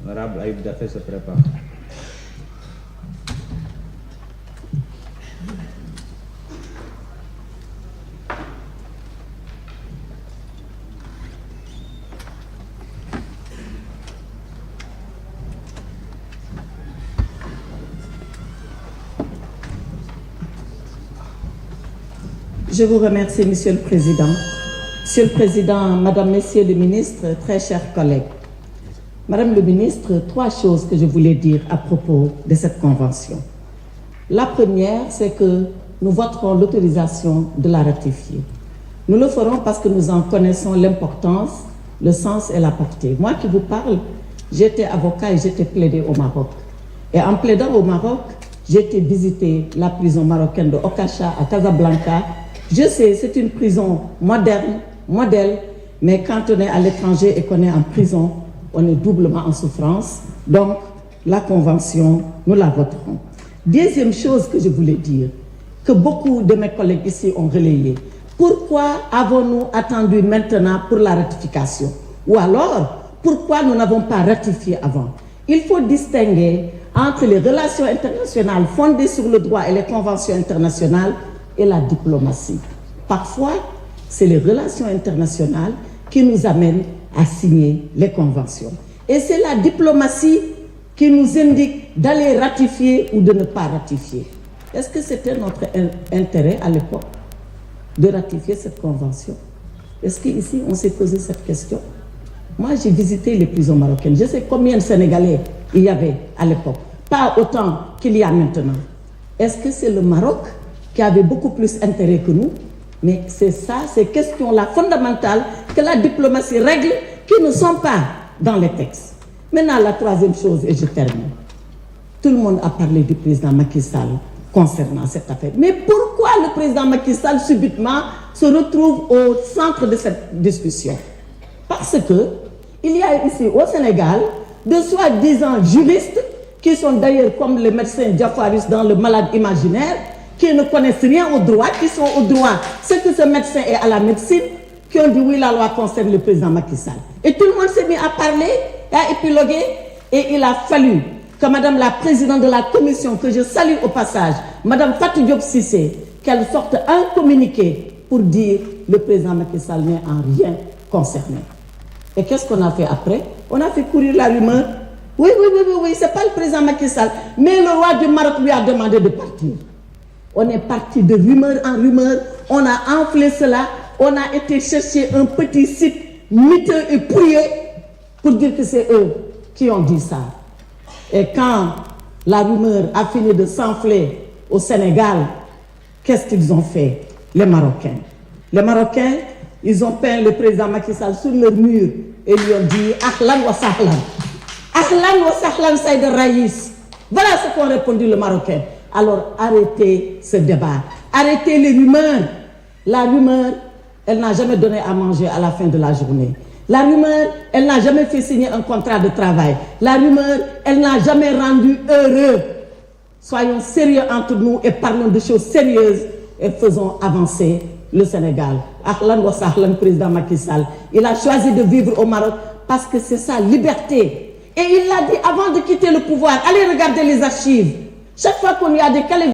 L'honorable Aïb Daffé se prépare. Je vous remercie, Monsieur le Président. Monsieur le Président, Madame, Messieurs les ministres, très chers collègues. Madame le ministre, 3 choses que je voulais dire à propos de cette convention. La première, c'est que nous voterons l'autorisation de la ratifier. Nous le ferons parce que nous en connaissons l'importance, le sens et la portée. Moi qui vous parle, j'étais avocat et j'étais plaidé au Maroc. Et en plaidant au Maroc, j'ai été visiter la prison marocaine de Okacha à Casablanca. Je sais, c'est une prison moderne, modèle, mais quand on est à l'étranger et qu'on est en prison, on est doublement en souffrance. Donc, la convention, nous la voterons. Deuxième chose que je voulais dire, que beaucoup de mes collègues ici ont relayé. Pourquoi avons-nous attendu maintenant pour la ratification? Ou alors, pourquoi nous n'avons pas ratifié avant? Il faut distinguer entre les relations internationales fondées sur le droit et les conventions internationales et la diplomatie. Parfois, c'est les relations internationales qui nous amènent à signer les conventions. Et c'est la diplomatie qui nous indique d'aller ratifier ou de ne pas ratifier. Est-ce que c'était notre intérêt à l'époque de ratifier cette convention? Est-ce qu'ici, on s'est posé cette question? Moi, j'ai visité les prisons marocaines. Je sais combien de Sénégalais il y avait à l'époque. Pas autant qu'il y a maintenant. Est-ce que c'est le Maroc qui avait beaucoup plus intérêt que nous? Mais c'est ça, ces questions-là fondamentales que la diplomatie règle, qui ne sont pas dans les textes. Maintenant, la troisième chose, et je termine. Tout le monde a parlé du président Macky Sall concernant cette affaire. Mais pourquoi le président Macky Sall, subitement, se retrouve au centre de cette discussion? Parce que il y a ici au Sénégal de soi-disant juristes qui sont d'ailleurs comme les médecins Diafaris dans Le Malade imaginaire, qui ne connaissent rien au droit, qui sont au droit, ce que ce médecin est à la médecine, qui ont dit oui, la loi concerne le président Macky Sall. Et tout le monde s'est mis à parler, à épiloguer, et il a fallu que Madame la Présidente de la Commission, que je salue au passage, Madame Fatou Diop Cissé, qu'elle sorte un communiqué pour dire le président Macky Sall n'est en rien concerné. Et qu'est-ce qu'on a fait après? On a fait courir la rumeur. Oui, c'est pas le président Macky Sall, mais le roi du Maroc lui a demandé de partir. On est parti de rumeur en rumeur, on a enflé cela, on a été chercher un petit site miteux et pourrier pour dire que c'est eux qui ont dit ça. Et quand la rumeur a fini de s'enfler au Sénégal, qu'est-ce qu'ils ont fait, les Marocains? Les Marocains, ils ont peint le président Macky Sall sur leur mur et lui ont dit « Ahlan wa sahlan ». « Ahlan wa sahlan Saïd Raïs ». Voilà ce qu'ont répondu les Marocains. Alors arrêtez ce débat, arrêtez les rumeurs. La rumeur, elle n'a jamais donné à manger à la fin de la journée. La rumeur, elle n'a jamais fait signer un contrat de travail. La rumeur, elle n'a jamais rendu heureux. Soyons sérieux entre nous et parlons de choses sérieuses et faisons avancer le Sénégal. Ahlan wa sahlan, président Macky Sall. Il a choisi de vivre au Maroc parce que c'est sa liberté. Et il l'a dit avant de quitter le pouvoir. Allez regarder les archives. Chaque fois qu'on lui a dit